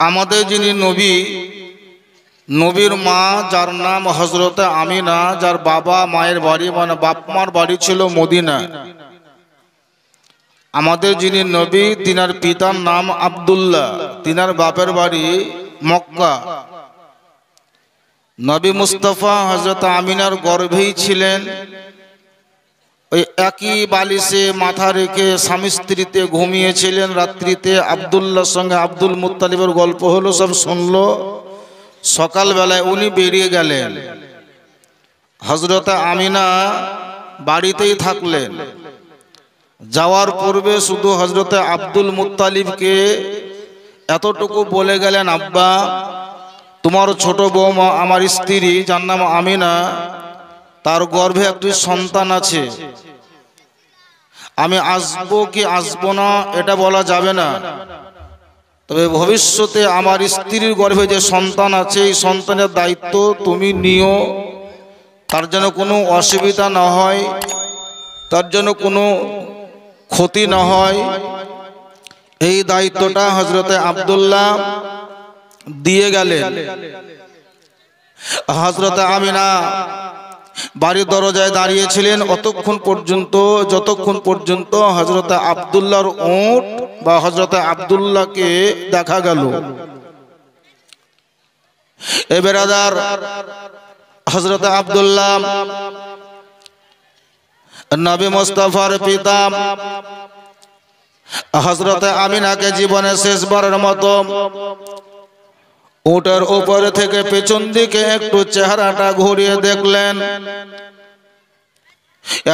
আমাদের যিনি নবী, নবীর মা যার নাম হযরত আমিনা, যার বাবা মায়ের বাড়ি মানে বাপ মার বাড়ি ছিল মদিনা। আমাদের যিনি নবী তিনার পিতার নাম আব্দুল্লাহ, তিনার বাপের বাড়ি মক্কা। নবী মুস্তাফা হযরত আমিনার গর্ভেই ছিলেন। ওই একই বালিশে মাথা রেখে স্বামী স্ত্রীতে ঘুমিয়েছিলেন। রাত্রিতে আব্দুল্লাহর সঙ্গে আব্দুল মুত্তালিবের গল্প হলো, সব শুনলো। সকালবেলায় উনি বেরিয়ে গেলেন। হযরত আমিনা বাড়িতেই থাকলেন। যাওয়ার পূর্বে শুধু হযরত আব্দুল মুত্তালিবকে এতটুকু বলে গেলেন, আব্বা তোমার ছোট বৌমা আমার স্ত্রী যার নাম আমিনা, তার গর্ভে একটি সন্তান আছে। আমি আসবো কি আসবো না এটা বলা যাবে না, তবে ভবিষ্যতে আমার স্ত্রীর গর্ভে যে সন্তান আছে এই সন্তানের দায়িত্ব তুমি নিও। তার যেন কোনো অসুবিধা না হয়, তার জন্য কোনো ক্ষতি না হয়, এই দায়িত্বটা হযরত আব্দুল্লাহ দিয়ে গেলেন। হযরত আমিনা বাড়ির দরজায় দাঁড়িয়েছিলেন অতক্ষণ পর্যন্ত, যতক্ষণ পর্যন্ত হযরত আব্দুল্লাহর উট বা হযরত আব্দুল্লাহকে দেখা গেল। এ বেরাদার, হযরত আব্দুল্লাহ নবী মুস্তাফার পিতা। হযরত আমিনাকে জীবনে শেষবারের মতো উটের উপর থেকে পেছন দিকে একটু চেহারাটা ঘুরিয়ে দেখলেন।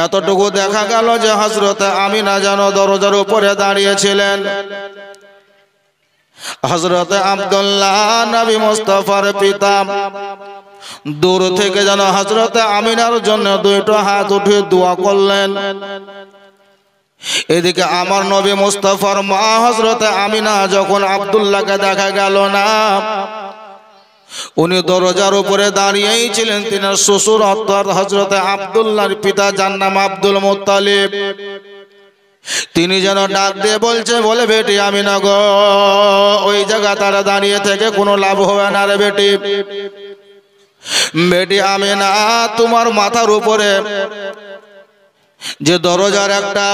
এতটুকু দেখা গেল যে হযরত আমিনা যেন দরজার উপরে দাঁড়িয়েছিলেন। হযরত আব্দুল্লাহ নবী মুস্তাফার পিতা দূর থেকে যেন হযরত আমিনার জন্য দুইটা হাত উঠিয়ে দোয়া করলেন। এদিকে আমার নবী মুস্তাফার মা হযরত আমিনা যখন আব্দুল্লাহকে দেখা গেল না, উনি দরজার উপরে দাঁড়িয়েই ছিলেন। তিনার শ্বশুর অর্থাৎ হযরত আব্দুল্লাহর পিতা যার নাম আব্দুল মুত্তালিব, তিনি যেন ডাক দিয়ে বলছে, বলে বেটি আমিনা গো, ওই জায়গা তারা দাঁড়িয়ে থেকে কোনো লাভ হবে না রে বেটি। বেটি আমিনা, তোমার মাথার উপরে যে দরজার একটা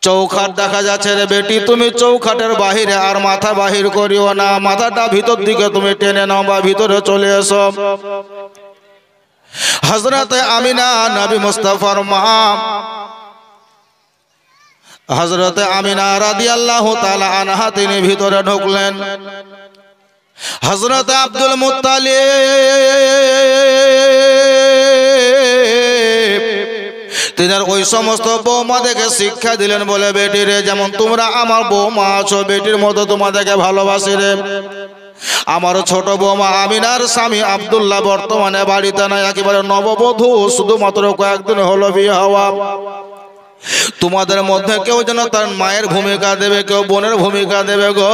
চৌখাট দেখা যাচ্ছে রে বেটি, তুমি চৌখাটের বাহিরে আর মাথা বাহির করিও না, মাথাটা ভিতর দিকে তুমি টেনে নাও বা ভিতরে চলে এসো। হযরত আমিনা নবী মুস্তাফার মা হযরত আমিনা রাদিয়াল্লাহু তাআলা আনহা তিনি ভিতরে ঢুকলেন। হযরত আব্দুল মুত্তালিব তিনার ওই সমস্ত বৌমা দেখে শিক্ষা দিলেন, বলে বেটি রে, যেমন তোমরা আমার বৌমা আছো বেটির মতো তোমাদেরকে ভালোবাসি রে। আমার ছোট বৌমা আমিনার স্বামী আব্দুল্লাহ বর্তমানে বাড়িতে নাই, একেবারে নববধূ, শুধুমাত্র কয়েকদিন হলো বিয়ে হওয়া। তোমাদের মধ্যে কেউ যেন তার মায়ের ভূমিকা দেবে, কেউ বোনের ভূমিকা দেবে গো।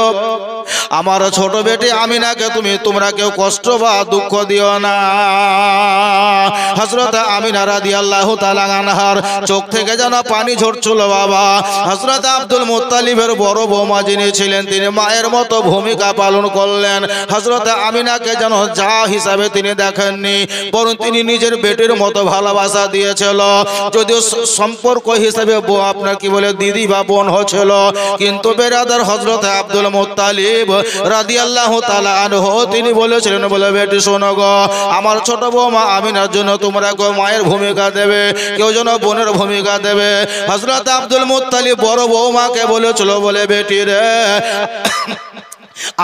আমার ছোট বেটি আমিনাকে তোমরা কেউ কষ্ট বা দুঃখ দিও না। হযরত আমিনা রাদিয়াল্লাহু তাআলা আনহার চোখ থেকে যেন পানি ঝরছিল বাবা। হযরত আব্দুল মুত্তালিবের বড় বৌমা যিনি ছিলেন, তিনি মায়ের মতো ভূমিকা পালন করলেন। হযরত আমিনাকে যেন যা হিসাবে তিনি দেখেননি, বরং তিনি নিজের বেটির মতো ভালোবাসা দিয়েছিল। যদিও সম্পর্ক হিসাবে আপনার কি বলে দিদি বা বোন হচ্ছিল, কিন্তু বেরাদার হযরত আব্দুল মুত্তালিব রাদিয়াল্লাহু তাআলা আনহু তিনি বলেছিলেন, বলে বেটি শোনো গো, আমার ছোট বৌমা আমিনার জন্য তোমরা কেউ মায়ের ভূমিকা দেবে, কেউ যেন বোনের ভূমিকা দেবে। হযরত আব্দুল মুত্তালিব বড় বৌমাকে বলেছিল, বলে বেটি রে,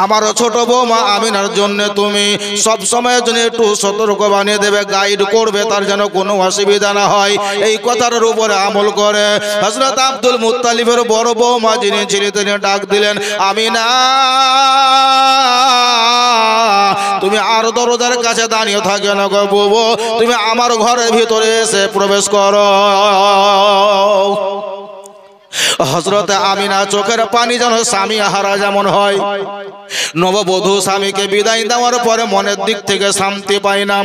আমার ছোট বৌমা আমিনার জন্য তুমি সব সময়ের জন্য একটু সতর্ক বানিয়ে দেবে, গাইড করবে, তার যেন কোনো অসুবিধা না হয়। এই কথাটার উপরে আমল করে হযরত আব্দুল মুত্তালিবের বড় বৌমা যিনি ছিলেন, তিনি ডাক দিলেন, আমিনা তুমি আর দরজার কাছে দাঁড়িয়ে থাকে না গো বউ, তুমি আমার ঘরের ভিতরে এসে প্রবেশ করো। হযরতে আমিনা চোখের পানি যেন স্বামী হারা যেমন হয়, নববধূ স্বামীকে বিদায় দেওয়ার পরে মনের দিক থেকে শান্তি পায় না,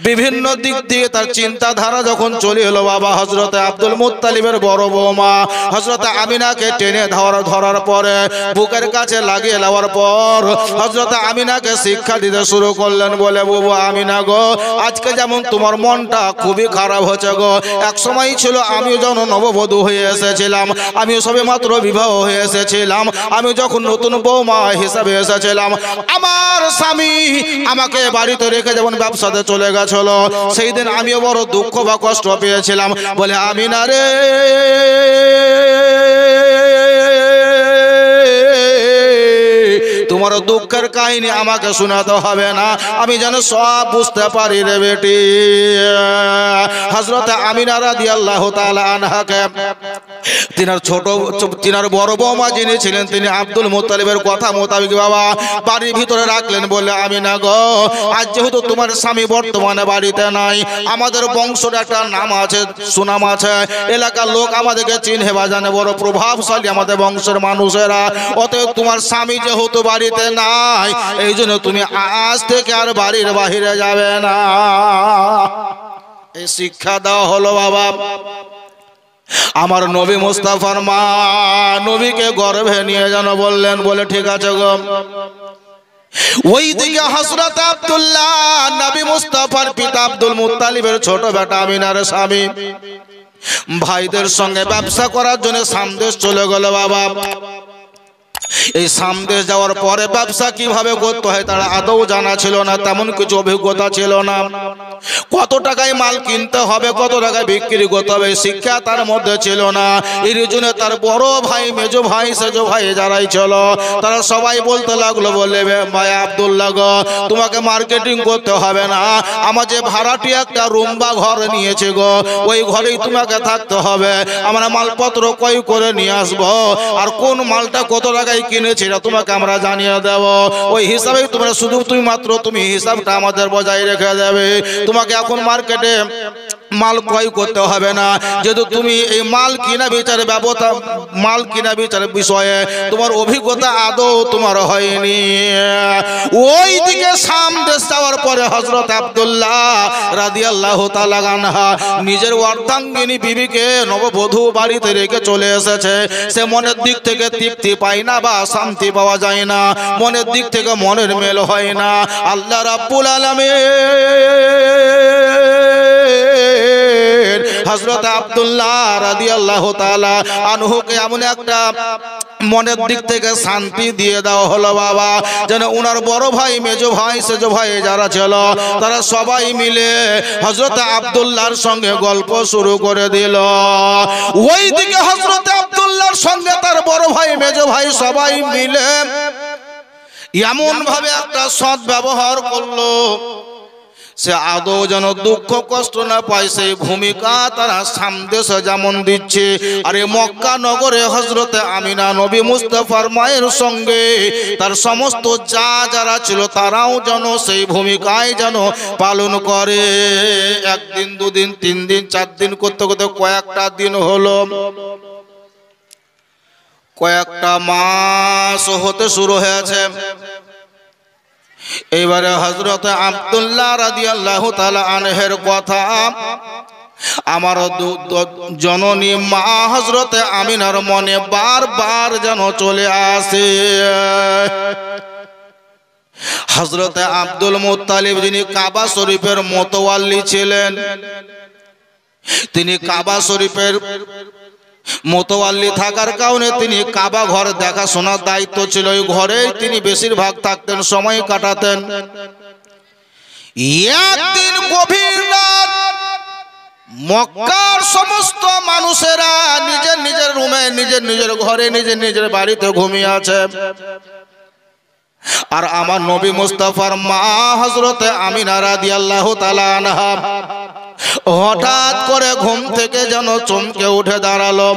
বিভিন্ন দিক দিয়ে তার চিন্তাধারা যখন চলে এলো বাবা, হযরতে আব্দুল মুত্তালিবের বড় বৌমা হযরতে আমিনাকে টেনে ধরার পরে বুকের কাছে লাগিয়ে নেওয়ার পর হযরতে আমিনাকে শিক্ষা দিতে শুরু করলেন। বলে, বাবু আমিনা গো, আজকে যেমন তোমার মনটা খুবই খারাপ হচ্ছে গো, এক সময় ছিল আমিও যখন নববধূ হয়ে এসেছিলাম, আমিও সবে মাত্র বিবাহ হয়ে এসেছিলাম, আমি যখন নতুন বৌমা হিসাবে এসেছিলাম, আমার স্বামী আমাকে বাড়িতে রেখে যেমন ব্যবসাতে চলে গেছিল, সেই দিন আমিও বড় দুঃখ বা কষ্ট পেয়েছিলাম। বলে, আমিনা রে, তোমার দুঃখের কাহিনী আমাকে শোনাতে হবে না, আমি যেন সব বুঝতে পারি রে বেটি। হযরত আমিনা রাদিয়াল্লাহু তাআলা আনহাকে তিনার বড় বৌমা যিনি ছিলেন, তিনি আব্দুল মুত্তালিবের কথা মোতাবেক বাবা বাড়ির ভিতরে রাখলেন। বলে, আমিনা গো, আজ যেহেতু তোমার স্বামী বর্তমানে বাড়িতে নাই, আমাদের বংশের একটা নাম আছে, সুনাম আছে, এলাকার লোক আমাদেরকে চিনহে বা জানে, বড় প্রভাবশালী আমাদের বংশের মানুষেরা, অতএব তোমার স্বামী যেহেতু বাড়িতে নাই, এই জন্য তুমি আজ থেকে আর বাড়ির বাহিরে যাবে না। এই শিক্ষা দেওয়া হলো বাবা আমার নবী মুস্তাফার মা, নবীকে গর্ভে নিয়ে যেন বললেন। বলে, ঠিক আছে গো। ওইদিকে হযরত আব্দুল্লাহ, নবী মুস্তাফার পিতা আব্দুল মুত্তালিবের ছোট বেটা আমিনার স্বামী, ভাইদের সঙ্গে ব্যবসা করার জন্য সামদেশ চলে গেল বাবা। এই সামদেশ যাওয়ার পরে ব্যবসা কিভাবে করতে হয় তারা আদৌ জানা ছিল না, তেমন কিছু অভিজ্ঞতা ছিল না। কত টাকায় মাল কিনতে হবে, কত টাকায় বিক্রি করতে হবে, শিক্ষা তার মধ্যে ছিল না। এর জন্য তার বড় ভাই, মেজো ভাই, সেজো ভাই যারাই ছিল, তারা সবাই বলতে লাগলো, বলে, ভাই আব্দুল্লাহ গো, তোমাকে মার্কেটিং করতে হবে না, আমার যে ভাড়াটি একটা রুম বা ঘর নিয়েছে গো, ওই ঘরেই তোমাকে থাকতে হবে, আমরা মালপত্র ক্রয় করে নিয়ে আসবো, আর কোন মালটা কত টাকায় কিনেছি এটা তোমাকে আমরা জানিয়ে দেব, ওই হিসাবে তোমরা শুধু তুমি হিসাবটা আমাদের বজায় রেখে দেবে, তোমাকে এখন মার্কেটে মাল ক্রয় করতে হবে না, যেহেতু তুমি এই মাল কিনা বিচারের বিষয়ে তোমার অভিজ্ঞতা আদৌ তোমার হয়নি। ওই দিকে সামদেশ যাওয়ার পরে হযরত আব্দুল্লাহ রাদিয়াল্লাহু তাআলা আনহা নিজের অর্ধাঙ্গিনী বিবিকে নববধূ বাড়িতে রেখে চলে এসেছে। সে মনের দিক থেকে তৃপ্তি পায় না বা শান্তি পাওয়া যায় না, মনের দিক থেকে মনের মেল হয় না। আল্লাহ রাব্বুল আলামিন হযরত আব্দুল্লাহ রাদিয়াল্লাহু তাআলা আনহুকে এমন একটা মনের দিক থেকে শান্তি দিয়ে দেওয়া হলো বাবা, যেন উনার বড় ভাই, মেজো ভাই, সেজো ভাই যারা ছিল, তারা সবাই মিলে হযরত আব্দুল্লাহর সঙ্গে গল্প শুরু করে দিল। ওইদিকে হযরত আব্দুল্লাহর সঙ্গে তার বড় ভাই, মেজো ভাই সবাই মিলে এমন ভাবে একটা সৎ ব্যবহার করলো, সে আদৌ যেন দুঃখ কষ্ট না পায়, সেই ভূমিকা তারা সামদেশে যেমন দিচ্ছে। আর এই মক্কা নগরে হযরতে আমিনা নবী মুস্তাফার মায়ের সঙ্গে তার সমস্ত যারা ছিল, তারাও যেন সেই ভূমিকায় যেন পালন করে। একদিন, দুদিন, 3 দিন, 4 দিন করতে করতে কয়েকটা দিন হলো, কয়েকটা মাস হতে শুরু হয়েছে। এবারে হযরত আব্দুল্লাহ রাদিয়াল্লাহু তাআলা আনহের কথা আমার জননী মা হযরতে আমিনার মনে বারবার যেন চলে আসে। হযরতে আব্দুল মুত্তালিব যিনি কাবা শরীফের মোতওয়াল্লি ছিলেন, তিনি কাবা শরীফের মোতওয়াল্লি থাকার কারণে তিনি কাবা ঘর দেখাশোনার দায়িত্ব ছিল, ওই ঘরেই তিনি বেশিরভাগ থাকতেন, সময় কাটাতেন। একদিন গভীর রাত মক্কার সমস্ত মানুষেরা নিজের নিজের রুমে, নিজের নিজের ঘরে, নিজের নিজের বাড়িতে ঘুমিয়ে আছে, আর আমার নবী মুস্তাফার মা হযরতে আমিনা রাদিয়াল্লাহু তাআলা আনহা হঠাৎ করে ঘুম থেকে যেন চমকে উঠে দাঁড়ালো।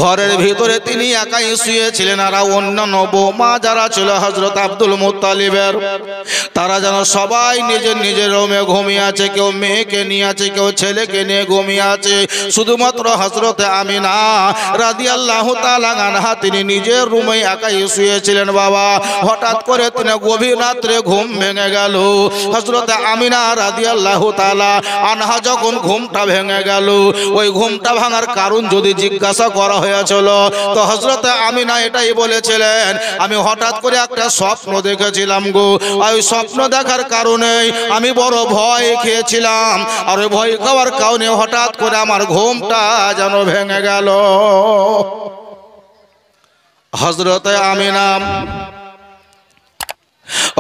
ঘরের ভিতরে তিনি একাই শুয়েছিলেন, আর অন্যান্য বৌমা যারা ছিল হযরত আব্দুল মুত্তালিবের, তারা যেন সবাই নিজের নিজের রুমে ঘুমিয়ে আছে। কেউ মেয়েকে নিয়ে আছে, কেউ ছেলেকে নিয়ে ঘুমিয়ে আছে। শুধুমাত্র হযরত আমিনা রাদিয়াল্লাহু তাআলা আনহা তিনি নিজের রুমে একাই শুয়েছিলেন বাবা। হঠাৎ করে তিনি গভীর রাত্রে ঘুম ভেঙে গেল। হযরত আমিনা রাদিয়াল্লাহু তাআলা আনহা যখন ঘুমটা ভেঙে গেল, ওই ঘুমটা ভাঙার কারণ যদি জিজ্ঞাসা করা হয়েছিল, তো হযরত আমিনা এটাই বলেছিলেন, আমি হঠাৎ করে একটা স্বপ্ন দেখেছিলাম গো। ওই স্বপ্ন দেখার কারণে আমি বড় ভয় খেয়েছিলাম, আর ওই ভয় খাওয়ার কারণে হঠাৎ করে আমার ঘুমটা যেন ভেঙে গেল। হযরত আমিনা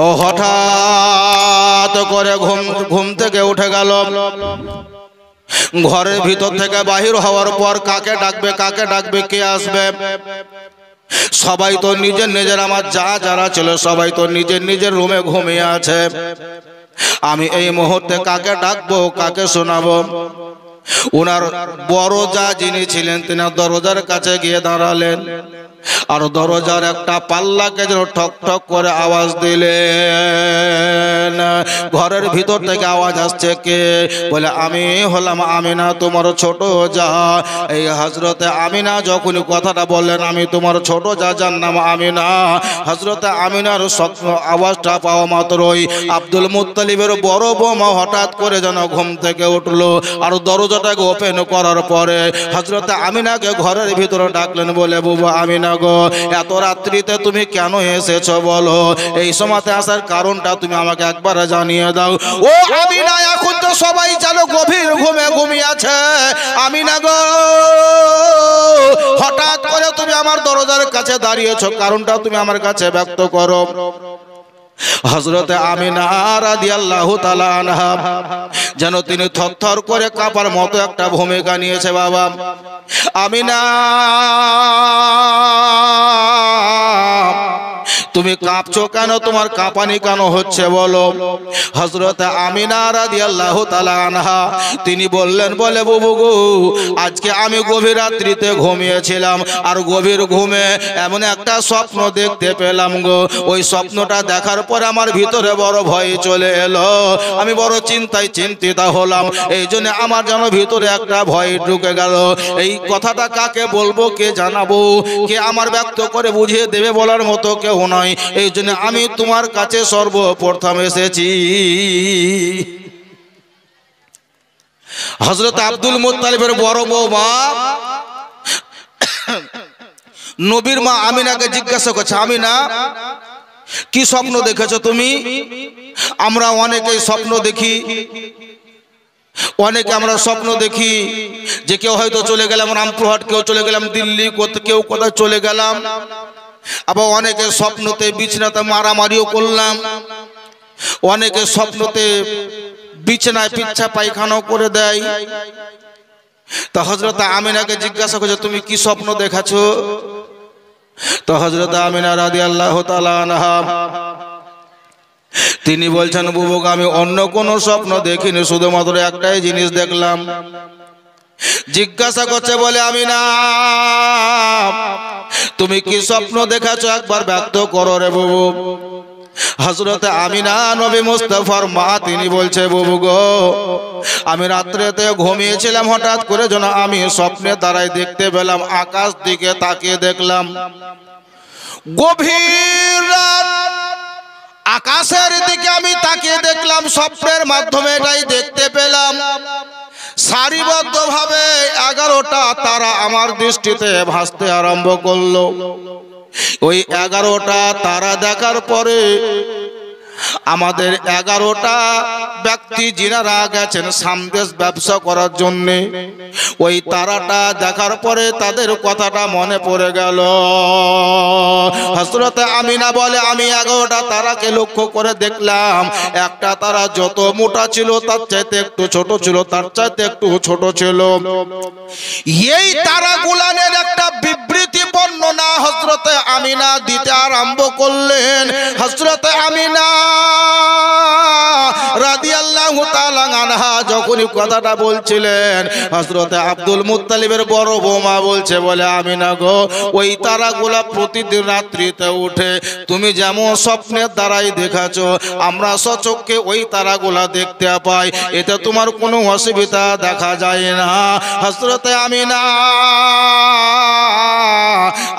ও হঠাৎ করে ঘুম থেকে উঠে গেল। ঘরের ভিতর থেকে বাহির হওয়ার পর কাকে ডাকবে, কাকে ডাকবে, কে আসবে? সবাই তো নিজের নিজের, আমার যারা ছিল সবাই তো নিজের নিজের রুমে ঘুমিয়ে আছে। আমি এই মুহূর্তে কাকে ডাকবো, কাকে শোনাবো? ওনার বড় যা যিনি ছিলেন তিনি দরজার কাছে গিয়ে দাঁড়ালেন, আর দরজার একটা পাল্লাকে যেন ঠক ঠক করে আওয়াজ দিলেন। ঘরের ভিতর থেকে আওয়াজ আসছে, কে? বলে আমি হলাম আমিনা, তোমার ছোট যা। এই হযরতে আমিনা যখন কথাটা বললেন, আমি তোমার ছোট যা, যার নাম আমিনা। হযরতে আমিনার স্বপ্ন আওয়াজটা পাওয়া মাত্রই আব্দুল মুত্তালিবের বড় বৌমা হঠাৎ করে যেন ঘুম থেকে উঠলো, আর দরজাটাকে ওপেন করার পরে হযরতে আমিনাকে ঘরের ভিতরে ডাকলেন, বলে বুবু আমিনা গো, এত রাত্রিতে তুমি কেন এসেছো বলো? এই সময়তে আসার কারণটা তুমি আমাকে একবার জানিয়ে দাও। ও আমিনা, এখন তো সবাই জানো গভীর ঘুমে ঘুমিয়ে আছে। আমিনা গো, হঠাৎ করে তুমি আমার দরজার কাছে দাঁড়িয়েছো, কারণটা তুমি আমার কাছে ব্যক্ত করো। হযরতে আমিনা রাদিয়াল্লাহু তাআলা আনহা যেন তিনি থরথর করে কাঁপার মতো একটা ভূমিকা নিয়েছে বাবা। আমিনা, তুমি কাঁপছো কেন? তোমার কাঁপানি কেন হচ্ছে বলো? হযরত আমিনা রাদিয়াল্লাহু তাআলা আনহা তিনি বললেন, বলে বুবু গো, আজকে আমি গভীর রাত্রিতে ঘুমিয়েছিলাম, আর গভীর ঘুমে এমন একটা স্বপ্ন দেখতে পেলাম গো। ওই স্বপ্নটা দেখার পরে আমার ভিতরে বড় ভয় চলে এলো, আমি বড় চিন্তিত হলাম। এই জন্য আমার যেন ভিতরে একটা ভয় ঢুকে গেল। এই কথাটা কাকে বলবো, কে জানাবো, কে আমার ব্যক্ত করে বুঝিয়ে দেবে বলার মতো কেউ নয়। এই জন্য আমি তোমার কাছে সর্বপ্রথম এসেছি। হযরত আব্দুল মুত্তালিবের বড় বৌমা নবীর মা আমিনাকে জিজ্ঞাসা করছে, আমিনা কি স্বপ্ন দেখেছো তুমি? আমরা অনেকেই স্বপ্ন দেখি, অনেকে আমরা স্বপ্ন দেখি যে কেউ হয়তো চলে গেলাম রামপুরহাট, কেউ চলে গেলাম দিল্লি, কেউ কোথাও চলে গেলাম। আবার অনেকে স্বপ্নতে বিছানাতে মারামারিও করলাম, অনেকে স্বপ্নতে বিছানায় পিচ্ছা পায়খানাও করে দেয়। তা হযরত আমিনাকে জিজ্ঞাসা করছে, তুমি কি স্বপ্ন দেখাছো? তো হযরত আমিনা রাদিয়াল্লাহু তাআলা আনহা তিনি বলছেন, বুবু আমি অন্য কোনো স্বপ্ন দেখিনি, শুধুমাত্র একটাই জিনিস দেখলাম। জিজ্ঞাসা করছে, বলে আমিনা তুমি কি স্বপ্ন দেখাছো, একবার ব্যক্ত করো রে বুবু। হযরত আমিনা নবী মুস্তাফার মা তিনি বলছে, বুবু গো, আমি রাত্রেতে ঘুমিয়েছিলাম, হঠাৎ করে যেন আমি স্বপ্নে দ্বারাই দেখতে পেলাম, আকাশ দিকে তাকিয়ে দেখলাম, গভীর রাত আকাশের দিকে আমি তাকিয়ে দেখলাম, স্বপ্নের মাধ্যমে এটাই দেখতে পেলাম, সারিবদ্ধভাবে 11টা তারা আমার দৃষ্টিতে ভাসতে আরম্ভ করলো। ওই 11টা তারা দেখার পরে আমাদের 11টা ব্যক্তি যিনারা গেছেন সামদেশ ব্যবসা করার জন্য, ওই তারাটা দেখার পরে তাদের কথাটা মনে পড়ে গেল। হযরত আমিনা বলে, আমি 11টা তারাকে লক্ষ্য করে দেখলাম, একটা তারা যত মোটা ছিল তার চাইতে একটু ছোট ছিল, তার চাইতে একটু ছোট ছিল। এই তারাগুলানের একটা বিবৃতি বর্ণনা হযরত আমিনা দিতে আরম্ভ করলেন। হযরত আমিনা রাদিয়াল্লাহু তাআলা আনহা যখন যখনই কথাটা বলছিলেন হযরত আব্দুল মুত্তালিবের বড় বৌমা বলছে বলে আমিনা গো ওই তারাগুলা প্রতিদিন রাত্রিতে উঠে তুমি যেমন স্বপ্নের দ্বারাই দেখাছো আমরা সচক্ষে ওই তারাগুলা দেখতে পাই এতে তোমার কোনো অসুবিধা দেখা যায় না হযরত আমিনা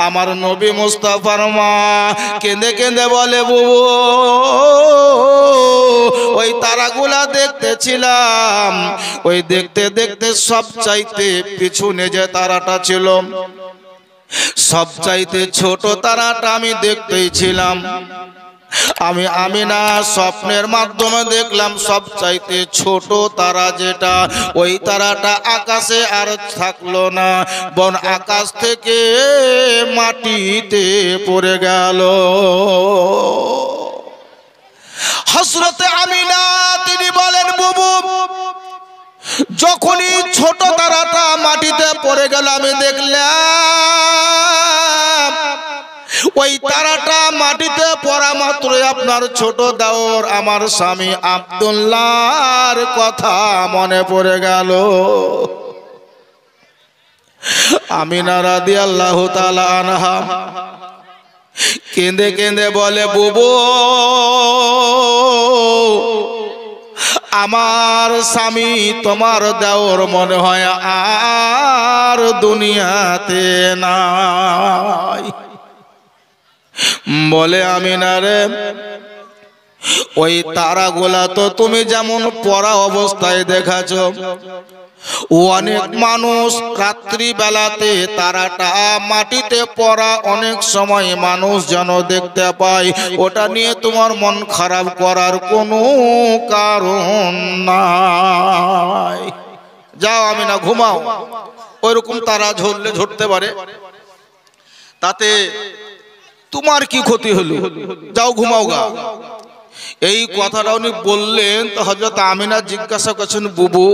আমার নবী মুস্তাফার মা কেঁদে কেঁদে বলে বুবু ওই তারাগুলা দেখতেছিলাম ওই দেখতে দেখতে সবচাইতে পিছনে যে তারাটা ছিল সবচাইতে ছোট তারাটা আমি দেখতেই ছিলাম আমি আমিনা স্বপ্নের মাধ্যমে দেখলাম সবচাইতে ছোট তারা যেটা ওই তারাটা আকাশে আর থাকলো না বন আকাশ থেকে মাটিতে পড়ে গেল হযরত আমিনা তিনি বলেন বুবু যখনই ছোট তারাটা মাটিতে পড়ে গেল আমি দেখলাম ওই তারাটা মাটিতে পড়া মাত্র আপনার ছোট দাওর আমার স্বামী আব্দুল্লাহর কথা মনে পড়ে গেল আমিনা রাদিয়াল্লাহু তাআলা আনহা কেঁদে কেঁদে বলে বুবু আমার স্বামী তোমার দেওর মনে হয় আর দুনিয়াতে নাই বলে আমিনা রে ওই তারাগুলা তো তুমি যেমন পড়া অবস্থায় দেখাছো অনেক মানুষ রাত্রি বেলাতে তারাটা মাটিতে পড়া অনেক সময় মানুষ যেন দেখতে পায় ওটা নিয়ে তোমার মন খারাপ করার কোনো কারণ নাই যাও আমিনা ঘুমাও ওইরকম তারা ঝরলে ঝরতে পারে তাতে তোমার কি ক্ষতি হলো যাও ঘুমাও গা এই কথাটা উনি বললেন তো হযরত আমিনা জিজ্ঞাসা করছেন বুবু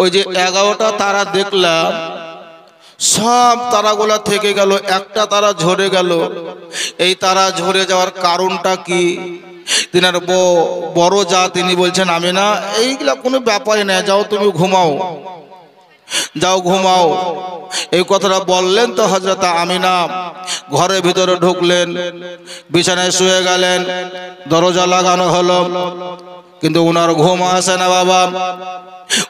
ওই যে 11টা তারা দেখলাম সব তারাগুলা থেকে গেল একটা তারা ঝরে গেল এই তারা ঝরে যাওয়ার কারণটা কি তিনার বড় যা তিনি বলছেন আমিনা এইগুলা কোনো ব্যাপারই না যাও তুমি ঘুমাও যাও ঘুমাও এই কথাটা বললেন তো হযরত আমিনা ঘরের ভিতরে ঢুকলেন বিছানায় শুয়ে গেলেন দরজা লাগানো হলো কিন্তু ওনার ঘুম আসে না বাবা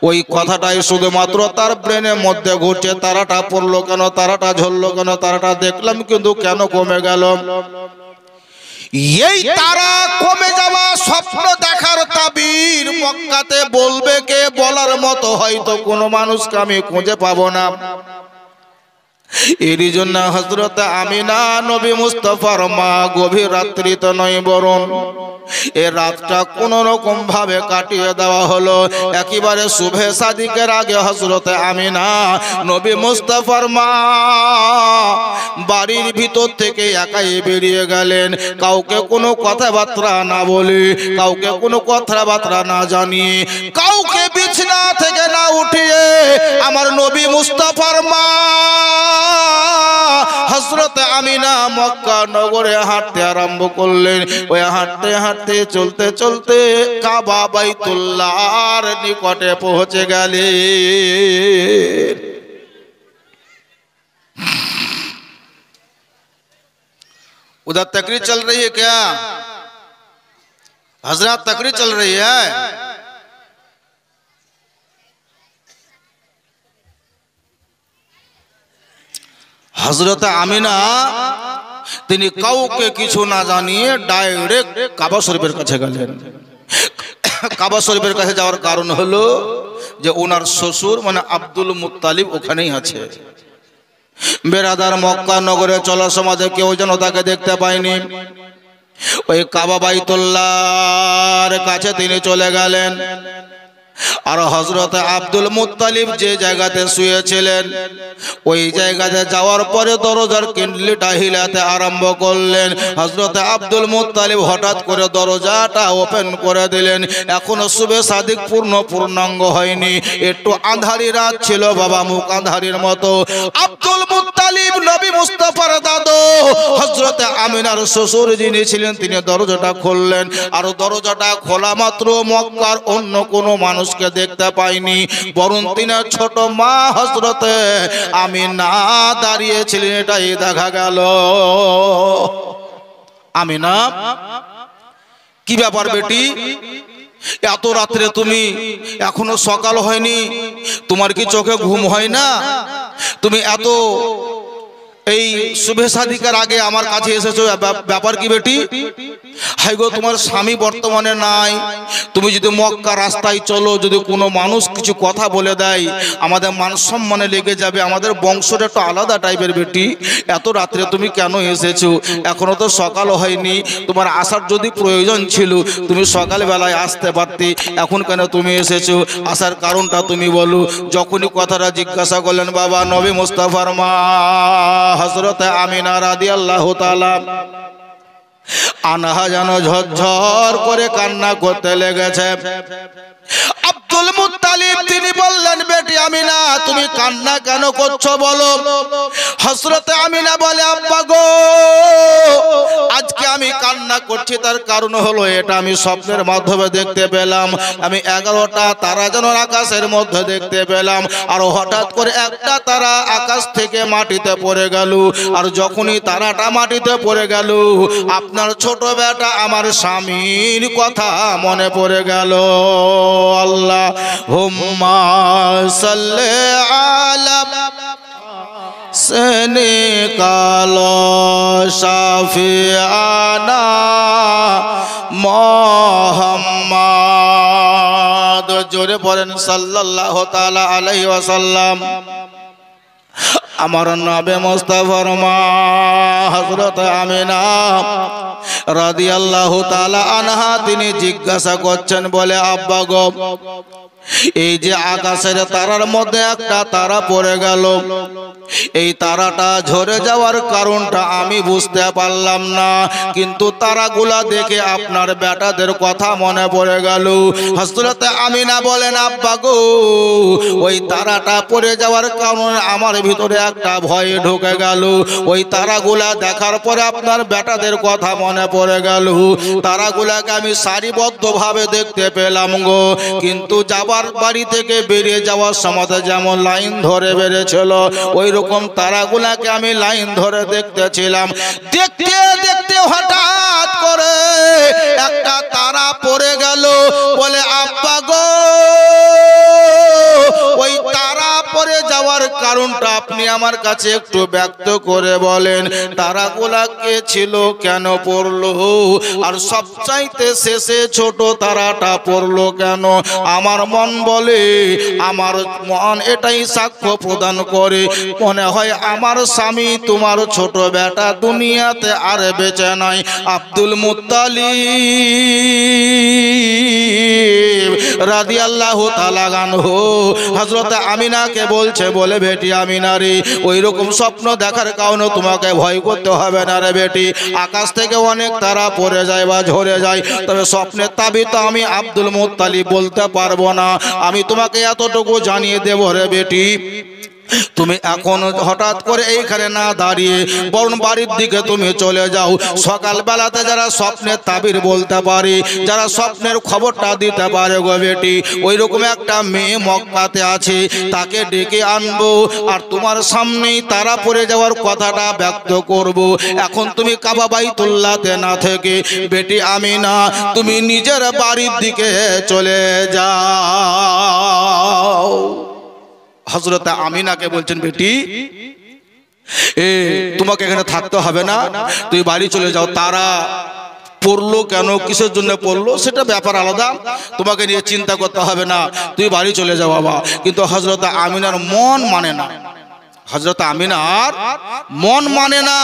ওই কথাটাই শুধুমাত্র তার ব্রেনের মধ্যে ঘুরছে তারাটা পড়লো কেন তারাটা ঝরলো কেন তারাটা দেখলাম কিন্তু কেন কমে গেল এই তারা কমে যাওয়া স্বপ্ন দেখার তাবির মক্কাতে বলবে কে বলার মতো হয়তো কোনো মানুষকে আমি খুঁজে পাবো না এরই জন্য হযরত আমিনা নবী মুস্তাফার মা গভীর রাত্রি তো নয় বরং এই রাতটা কোন রকম ভাবে কাটিয়ে দেওয়া হলো একেবারে শুভে সাদিকের আগে হযরত আমিনা নবী মুস্তাফার মা বাড়ির ভিতর থেকে একাই বেরিয়ে গেলেন কাউকে কোনো কথাবার্তা না বলে কাউকে কোনো কথাবার্তা না জানিয়ে কাউকে বিছানা থেকে না উঠিয়ে আমার নবী মুস্তাফার মা হযরত আমিনা মক্কা নগরে হাঁটতে আরম্ভ করলেন ওই হাঁটতে হাঁটতে চলতে চলতে কাবা বাইতুল্লাহর নিকটে পৌঁছে গেলেন उधर तकरीर चल रही है क्या हजरत तकरीर चल रही है हजरत आमिना তিনি কাউকে কিছু না জানিয়ে ডাইরেক্ট কাবা শরীফের কাছে গেলেন কাবা শরীফের কাছে যাওয়ার কারণ হলো যে ওনার শ্বশুর মানে আব্দুল মুত্তালিব ওখানেই আছে বেরাদার মক্কা নগরে চলার সময় কেউ যেন তাকে দেখতে পায়নি ওই কাবা বাইতুল্লাহর কাছে তিনি চলে গেলেন আর হযরত আব্দুল মুত্তালিব যে জায়গাতে শুয়েছিলেন ওই জায়গাতে যাওয়ার পরে দরজার কিন্ডলিটা হিলাতে আরম্ভ করলেন হযরত আব্দুল মুত্তালিব হঠাৎ করে দরজাটা ওপেন করে দিলেন এখনো শুভে সাদিক পূর্ণাঙ্গ হয়নি একটু আঁধারি রাত ছিল বাবা মুখ আঁধারির মতো আব্দুল মুত্তালিব নবী মুস্তাফার দাদু হযরত আমিনার শ্বশুর যিনি ছিলেন তিনি দরজাটা খুললেন, আর দরজাটা খোলা মাত্র মক্কার অন্য কোনো মানুষকে দেখতে পাইনি, বরং তিনি ছোট মা হযরতে আমিনা দাঁড়িয়েছিলেন, এটাই দেখা গেল। আমিনা, কি ব্যাপার বেটি, এত রাত্রে তুমি, এখনো সকাল হয়নি, তোমার কি চোখে ঘুম হয় না? তুমি এত এই শুভে সাদিকার আগে আমার কাছে এসেছো, ব্যাপার কি বেটি? হাই গো, তোমার স্বামী বর্তমানে নাই, তুমি যদি মক্কা রাস্তায় চলো, যদি কোনো মানুষ কিছু কথা বলে দেয় আমাদের মান সম্মানে লেগে যাবে, আমাদের বংশটা একটু আলাদা টাইপের বেটি। এত রাত্রে তুমি কেন এসেছো? এখনো তো সকাল হয়নি, তোমার আসার যদি প্রয়োজন ছিল তুমি সকালবেলায় আসতে পারতে, এখন কেন তুমি এসেছো? আসার কারণটা তুমি বলো। যখনই কথাটা জিজ্ঞাসা করলেন বাবা নবী মুস্তাফার মা হযরত আমিনা রাদিয়াল্লাহু তাআলা আনহা যেন ঝরঝর করে কান্না করতে লেগেছে। আব্দুল মুত্তালিব তিনি বললেন, বেটি আমিনা তুমি কান্না কেন করছো বলো? হযরত আমিনা বলে, আব্বা গো, আজকে আমি কান্না করছি তার কারণ হলো এটা আমি স্বপ্নের মাধ্যমে দেখতে পেলাম, আমি 11টা তারা যেন আকাশের মধ্যে দেখতে পেলাম, আর হঠাৎ করে একটা তারা আকাশ থেকে মাটিতে পড়ে গেল, আর যখনই তারাটা মাটিতে পড়ে গেল আপনার ছোট বেটা আমার স্বামীর কথা মনে পড়ে গেল। আল্লাহুম্মা সাল্লি আলা সেনে কালো শাফিআনা মুহাম্মদ, জোরে পড়েন সাল্লাল্লাহু তাআলা আলাইহি ওয়াসাল্লাম। আমার নবী মুস্তাফার মা হযরত আমিনা রাদিয়াল্লাহু তাআলা আনহা তিনি জিজ্ঞাসা করছেন, বলে আব্বা গো, এই যে আকাশের তারার মধ্যে একটা তারা পড়ে গেল, এই তারাটা ঝরে যাওয়ার কারণটা আমি বুঝতে পারলাম না, কিন্তু তারাগুলা দেখে আপনার বেটাদের কথা মনে পড়ে গেল। হযরত আমিনা বলেন, আব্বা গো, ওই তারাটা পড়ে যাওয়ার কারণে আমার ভিতরে একটা ভয় ঢুকে গেল, ওই তারাগুলা দেখার পরে আপনার বেটাদের কথা মনে পড়ে গেল, তারাগুলাকে আমি সারিবদ্ধভাবে দেখতে পেলাম গো, কিন্তু যাবার বাড়ি থেকে বেরিয়ে যাওয়ার সময় যেমন লাইন ধরে বেরিয়েছিল ওই রকম তারাগুলাকে আমি লাইন ধরে দেখতেছিলাম। দেখতে দেখতে হঠাৎ করে একটা তারা পড়ে গেল, বলে আব্বা গো, ওই তারা পড়ে যাওয়ার কারণটা আপনি আমার কাছে একটু ব্যক্ত করে বলেন, তারাগুলা কে ছিল, কেন পড়লো, আর সবচাইতে শেষে ছোট তারাটা পড়লো কেন? আমার মন বলে, আমার মন এটাই সাক্ষ্য প্রদান করে, মনে হয় আমার স্বামী তোমার ছোট বেটা দুনিয়াতে আর বেঁচে নাই। আব্দুল মুত্তালিব রাদিয়াল্লাহু তাআলা আনহু হযরত আমিনাকে বলছে, বলে বেটি আমিনা রে, ওই রকম স্বপ্ন দেখার কারণে তোমাকে ভয় করতে হবে না রে বেটি, আকাশ থেকে অনেক তারা পড়ে যায় বা ঝরে যায়, তবে স্বপ্নের তাবির তো আমি আব্দুল মুত্তালিব বলতে পারবো না, আমি তোমাকে এতটুকু জানিয়ে দেব রে বেটি, তুমি এখন হঠাৎ করে এইখানে না দাঁড়িয়ে বরং বাড়ির দিকে তুমি চলে যাও। সকালবেলাতে যারা স্বপ্নের তাবির বলতে পারে, যারা স্বপ্নের খবরটা দিতে পারে গো বেটি, ওই রকম একটা মেয়ে মক্কাতে আছে, তাকে ডেকে আনবো, আর তোমার সামনেই তারা পড়ে যাওয়ার কথাটা ব্যক্ত করব। এখন তুমি কাবা বাইতুল্লাহতে না থেকে বেটি আমিনা তুমি নিজের বাড়ির দিকে চলে যাও। হযরত আমিনাকে বলছেন, বেটি তোমাকে এখানে থাকতে হবে না, তুই বাড়ি চলে যাও। তারা পড়লো কেন, কিসের জন্য পড়লো সেটা ব্যাপার আলাদা, তোমাকে নিয়ে চিন্তা করতে হবে না, তুই বাড়ি চলে যাও বাবা। কিন্তু হযরত আমিনার মন মানে না, হযরত আমিনার মন মানে না,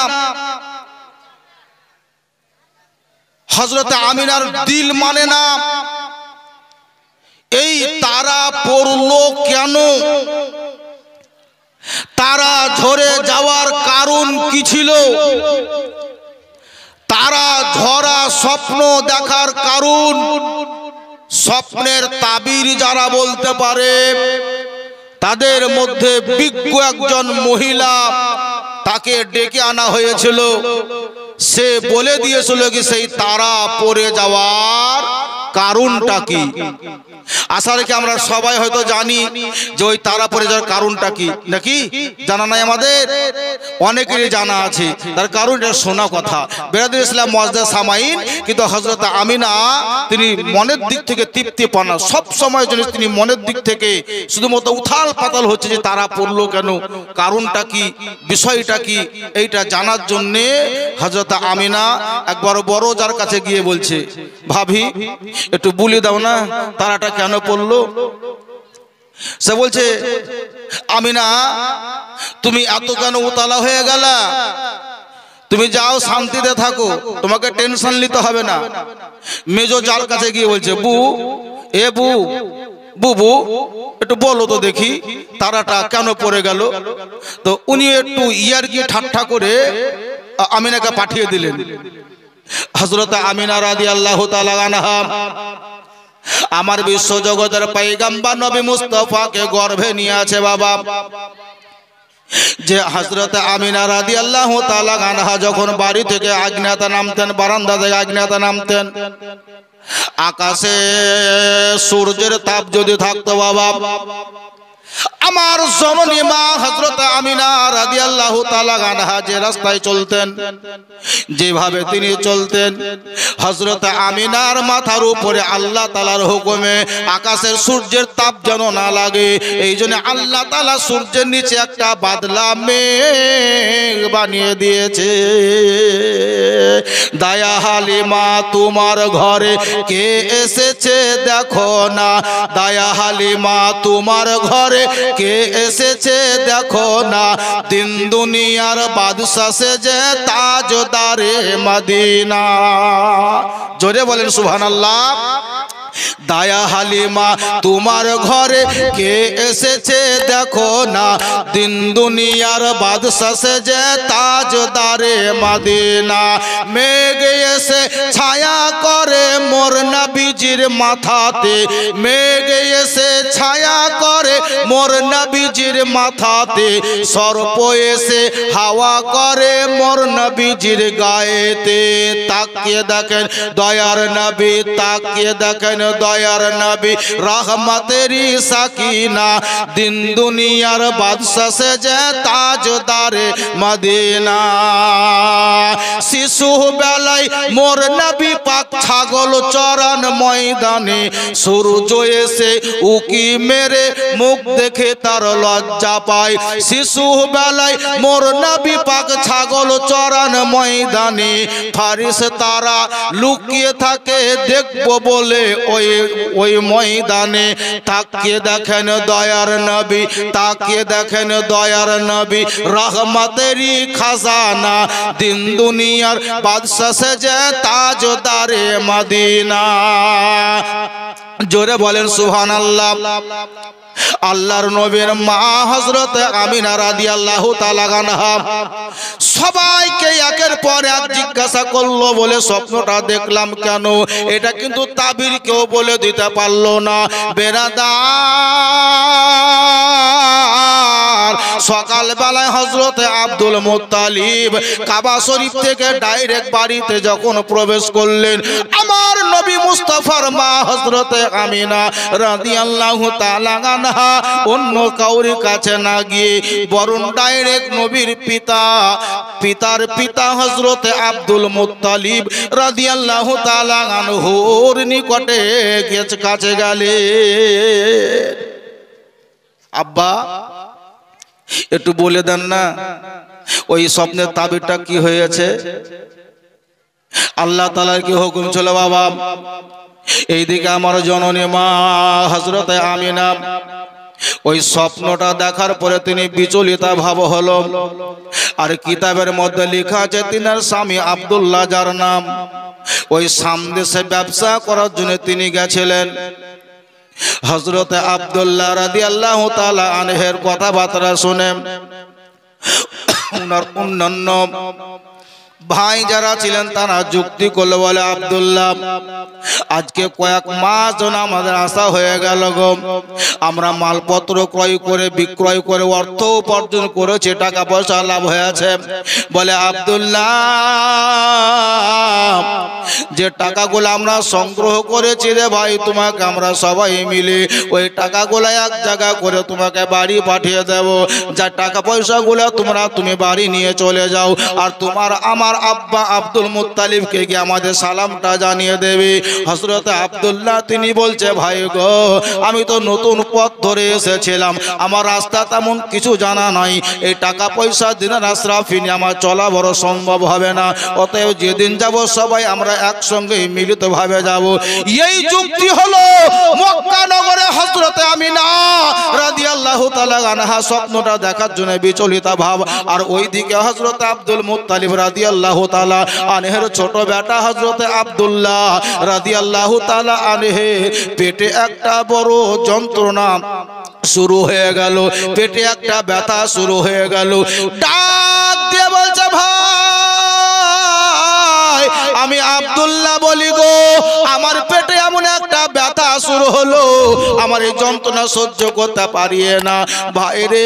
হযরত আমিনার দিল মানে না। এই তারা পড়লো কেন, তারা ঝরে যাওয়ার কারণ কি ছিল, তারা ঝরা স্বপ্ন দেখার কারণ, স্বপ্নের তাবির যারা বলতে পারে তাদের মধ্যে বিজ্ঞ একজন মহিলা, তাকে ডেকে আনা হয়েছিল, সে বলে দিয়েছিল কি সেই তারা পড়ে যাওয়ার কারণটা কি। আশা রেখে আমরা সবাই হয়তো জানি যে ওই তারা পড়ে যাওয়ার কারণটা কি, নাকি জানা নাই আমাদের? অনেকেরই জানা আছে, তার কারণ এটা শোনা কথা। বেরাদুল ইসলাম মুআজ্জাজ সামাইন, কিন্তু হযরত আমিনা তিনি মনের দিক থেকে তৃপ্তি পান না, সব সময় জন্য তিনি মনের দিক থেকে শুধুমাত্র উথাল পাতাল হচ্ছে যে তারা পড়লো কেন, কারণটা কি, বিষয়টা কি, এইটা জানার জন্যে হযরত আমিনা একবার বড় যার কাছে গিয়ে বলছে, ভাবি একটু বলে দাও না তারাটা কেন পড়লো। সে বলছে, আমিনা তুমি এত কেন উতালা হয়ে গেলা, তুমি যাও শান্তিতে থাকো, তোমাকে টেনশন নিতে হবে না। মেজো যার কাছে গিয়ে বলছে, বুবু একটু বলো তো দেখি তারাটা কেন পড়ে গেল। তো উনি একটু ইয়ারকি ঠাট্টা করে আমিনাকে পাঠিয়ে দিলেন। হযরত আমিনা রাদিয়াল্লাহু তাআলা আনহা আমার বিশ্ব জগতের পয়গম্বর নবী মুস্তাফাকে গর্ভে নিয়ে আছে বাবা। যে হযরত আমিনা রাদিয়াল্লাহু তাআলা আনহা যখন বাড়ি থেকে আগ্নেয়তা নামতেন, বারান্দা থেকে আগ্নেয়তা নামতেন, আকাশে সূর্যের তাপ যদি থাকতো বাবা, আমার জননী মা হযরত আমিনা রাদিয়াল্লাহু তাআলা আনহা যে রাস্তায় চলতেন, যেভাবে তিনি চলতেন, হযরত আমিনার মাথার উপরে আল্লাহ তাআলার হুকুমে আকাশের সূর্যের তাপ যেন না লাগে, এই জন্য আল্লাহ তাআলা সূর্যের নিচে একটা বাদলা মেঘ বানিয়ে দিয়েছে। দায়া হালিমা তোমার ঘরে কে এসেছে দেখো না, দায়া হালিমা তোমার ঘরে কে এসেছে দেখো না, তিন দুনিয়ার বাদশা সেজে তাজদারে মদিনা। জোরে বলেন সুবহানাল্লাহ। দায়া হালিমা তোমার ঘরে কে এসেছে দেখো না, দিন দুনিয়ার বাদশা সেজে তাজদারে মদিনা। মেঘ এসে ছায়া করে মোর নবীজির মাথাতে, মেঘ এসে ছায়া করে মোর নবীজির মাথাতে, সর্প এসে হাওয়া করে মোর নবীজির গায়েতে। তাকিয়ে দেখেন দয়ার নবী, তাকিয়ে দেখেন দয়ার নবী, রহমতেরি সাকিনা, দিন দুনিয়ার বাদশা সেজে তাজদারে মদিনা। শিশু বেলায় মোর নবী পাক ছাগল চরান ময়দানে, সূর্য এসে উকি মেরে মুখ দেখে তার লজ্জা পায়। শিশু বেলায় মোর নবী পাক ছাগল চরান ময়দানে, ফারিস্তারা লুকিয়ে থাকে দেখবো বলে ওই ময়দানে। তাকিয়ে দেখেন দয়ার নবী, তাকিয়ে দেখেন দয়ার নবী, রহমতেরি খাজানা, দিন দুনিয়ার বাদশা সেজে তাজদারে মদিনা। জোরে বলেন সুবহানাল্লাহ। আল্লাহর নবীর মা হযরত আমিনা রাদিয়াল্লাহু তাআলা আনহা সবাইকে একের পর এক জিজ্ঞাসা করলো, বলে স্বপ্নটা দেখলাম কেন, এটা কিন্তু তাবির কেউ বলে দিতে পারলো না। বেরাদার সকাল বেলায় হযরত আব্দুল মুত্তালিব কাবা শরীফ থেকে ডাইরেক্ট বাড়িতে যখন প্রবেশ করলেন, আমার নবী মুস্তাফার মা হযরত আমিনা রাদিয়াল্লাহু তাআলা আনহা অন্য কাউরি কাছে না গিয়ে বরং ডাইরেক্ট নবীর পিতার পিতা হযরত আব্দুল মুত্তালিব রাদিয়াল্লাহু তাআলা আনহুর নিকটে কাছে গেলেন। আব্বা একটু বলে দেন না ওই স্বপ্নের তাবিরটা কি হয়েছে, আল্লাহ তাআলার কি হুকুম ছিল বাবা। এইদিকে আমার জননী মা হযরত আমিনা ওই স্বপ্নটা দেখার পরে তিনি বিচলিতা ভাব হলো। আর কিতাবের মধ্যে লেখা আছে তিনার স্বামী আব্দুল্লাহ যার নাম, ওই সামদেশে ব্যবসা করার জন্য তিনি গেছিলেন। হযরত আব্দুল্লাহ রাদিয়াল্লাহু তাআলা আনহের কথাবার্তা শুনে উনার অন্যান্য ভাই যারা ছিলেন তারা যুক্তি করলো, বলে আব্দুল্লাহ আজকে কয়েক মাস যেন আমাদের আশা হয়ে গেল গো, আমরা মালপত্র ক্রয় করে বিক্রয় করে অর্থ উপার্জন করেছি, টাকা পয়সা লাভ হয়েছে। বলে আব্দুল্লাহ যে টাকাগুলো আমরা সংগ্রহ করেছি রে ভাই, তোমাকে আমরা সবাই মিলে ওই টাকাগুলো এক জায়গা করে তোমাকে বাড়ি পাঠিয়ে দেব। যা টাকা পয়সাগুলো তুমি বাড়ি নিয়ে চলে যাও, আর তোমার আমার আব্বা আব্দুল মুত্তালিবকে গিয়ে আমাদের সালামটা জানিয়ে দেবে। হযরত আব্দুল্লাহ তিনি বলছে, ভাই গো আমি তো নতুন পথ ধরে এসেছিলাম, আমার রাস্তা তেমন কিছু জানা নাই, এই টাকা পয়সা দিনের আশরাফি নিয়ে আমার চলা বড় সম্ভব হবে না, অতএব যেদিন যাব সবাই আমরা একসঙ্গে মিলিতভাবে যাব। এই যুক্তি হলো মক্কা নগরে হযরত আমিনা রাদিয়াল্লাহু তাআলা আনহা স্বপ্নটা দেখার জন্য বিচলিত ভাব, আর ওইদিকে হযরত আব্দুল মুত্তালিব রাদিয়াল্লাহু তাআলা আনহের ছোট বেটা হযরত আব্দুল্লাহ রাদিয়াল্লাহু তাআলা আনহে পেটে একটা বড় যন্ত্রণা শুরু হয়ে গেল, পেটে একটা ব্যথা শুরু হয়ে গেল। ডাক দিয়ে বলছে, ভাই আমি আব্দুল্লাহ বলি গো, আমার পেটে এমন একটা ব্যথা শুরু হলো, আমার এই যন্ত্রণা সহ্য করতে পারি না। ভাই রে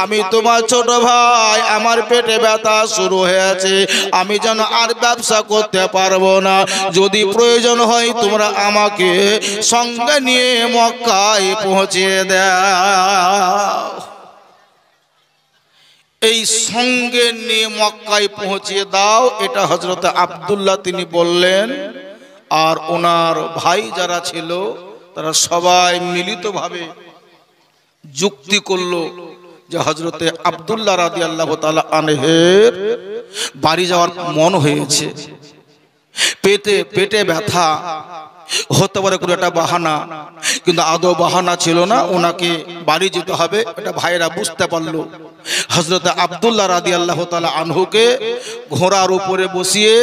আমি তোমার ছোট ভাই, আমার পেটে ব্যথা শুরু হয়েছে, আমি যেন আর ব্যবসা করতে পারবো না, যদি প্রয়োজন হয় তোমরা আমাকে সঙ্গে নিয়ে মক্কায় পৌঁছিয়ে দাও। এই সঙ্গে নিয়ে মক্কায় পৌঁছিয়ে দাও, এটা হযরত আব্দুল্লাহ তিনি বললেন। আর ওনার ভাই যারা ছিল তারা সবাই মিলিতভাবে যুক্তি করলো যে হযরতে আব্দুল্লাহ রাদিয়াল্লাহু তাআলা আনহের বাড়ি যাওয়ার মন হয়েছে, পেটে ব্যথা হতে পারে কোনো একটা বাহানা, কিন্তু আদৌ বাহানা ছিল না, ওনাকে বাড়ি যেতে হবে, এটা ভাইরা বুঝতে পারলো। হযরত আব্দুল্লাহ রাদিয়াল্লাহু তাআলা আনহুকে ঘোড়ার উপরে বসিয়ে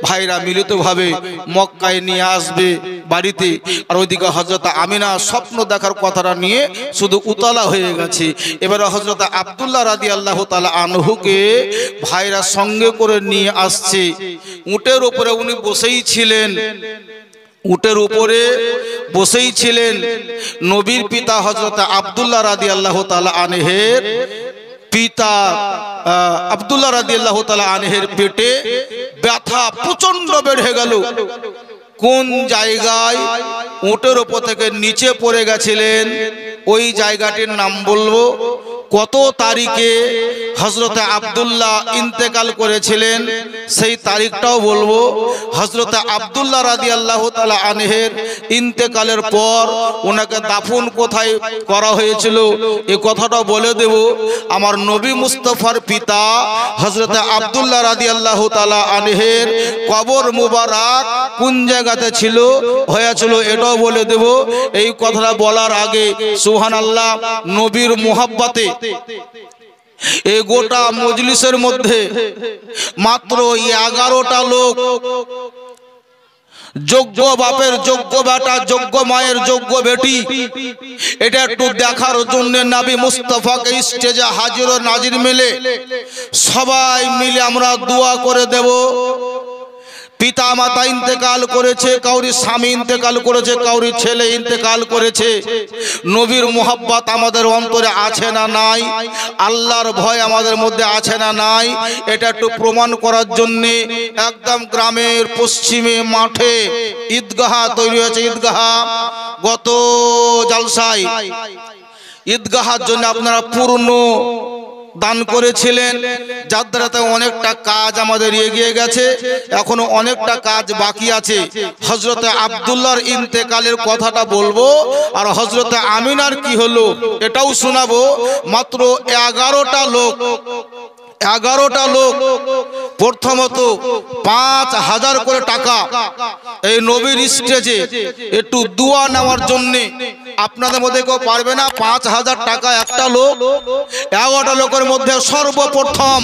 ভাইরা মিলিতভাবে মক্কায় নিয়ে আসবে বাড়িতে। আর ওইদিকে হযরত আমিনা স্বপ্ন দেখার কথাটা নিয়ে শুধু উতলা হয়ে গেছে। এবারে হযরত আব্দুল্লাহ রাদিয়াল্লাহু তাআলা আনহুকে ভাইরা সঙ্গে করে নিয়ে আসছে। উটের উপরে উনি বসেই ছিলেন, উটের উপরে বসেই ছিলেন নবীর পিতা হযরত আব্দুল্লাহ রাদিয়াল্লাহু তাআলা আনহের পিতা আব্দুল্লাহ রাদিয়াল্লাহু তাআলা আনহের পেটে ব্যথা প্রচন্ড বেড়ে গেল। কোন জায়গায় উটের উপর থেকে নিচে পড়ে গেছিলেন ওই জায়গাটির নাম বলবো, কত তারিখে হযরত আব্দুল্লাহ ইন্তেকাল করেছিলেন সেই তারিখটাও বলবো। হযরত আব্দুল্লাহ রাদিয়াল্লাহু তাআলা আনহের ইন্তেকালের পর ওনাকে দাফন কোথায় করা হয়েছিল এই কথাটাও বলে দেব। আমার নবী মুস্তাফার পিতা হযরত আব্দুল্লাহ রাদিয়াল্লাহু তাআলা আনহের কবর মুবারক কোন জায়গাতে ছিল হয়েছিল এটাও বলে দেব। এই কথাটা বলার আগে সুবহানাল্লাহ, নবীর মুহাব্বতে এই গোটা মজলিসের মধ্যে মাত্র 11টা লোক, যোগ্য বাপের যোগ্য বেটা, যোগ্য মায়ের যোগ্য বেটি, এটা একটু দেখার জন্য নবী মুস্তাফাকে স্টেজে হাজির ও নাজির মিলে সবাই মিলে আমরা দোয়া করে দেব। পিতা মাতা ইন্তেকাল করেছে, কাউরি স্বামী ইন্তেকাল করেছে, কাউরি ছেলে ইন্তেকাল করেছে, নবীর মুহাব্বত আমাদের অন্তরে আছে না নাই, আল্লাহর ভয় আমাদের মধ্যে আছে না নাই, এটা একটু প্রমাণ করার জন্য একদম গ্রামের পশ্চিমে মাঠে ঈদগাহ তৈরি হয়েছে। ঈদগাহ গত জালসায় ঈদগাহের জন্য আপনারা পূর্ণ দান করেছিলেন, যার দ্বারা অনেকটা কাজ আমাদের এগিয়ে গেছে, এখনো অনেকটা কাজ বাকি আছে। হযরতে আব্দুল্লাহর ইন্তেকালের কথাটা বলবো, আর হযরতে আমিনার কি হলো এটাও শোনাবো। মাত্র 11টা লোক প্রথমত 5000 করে টাকা এই নবীর স্টেজে একটু দোয়া নেওয়ার জন্য। আপনাদের মধ্যে কেউ পারবে না 5000 টাকা একটা লোক? 11টা লোকের মধ্যে সর্বপ্রথম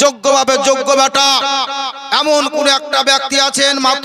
যোগ্যভাবে যোগ্য বেটা এমন কোন একটা ব্যক্তি আছেন মাত্র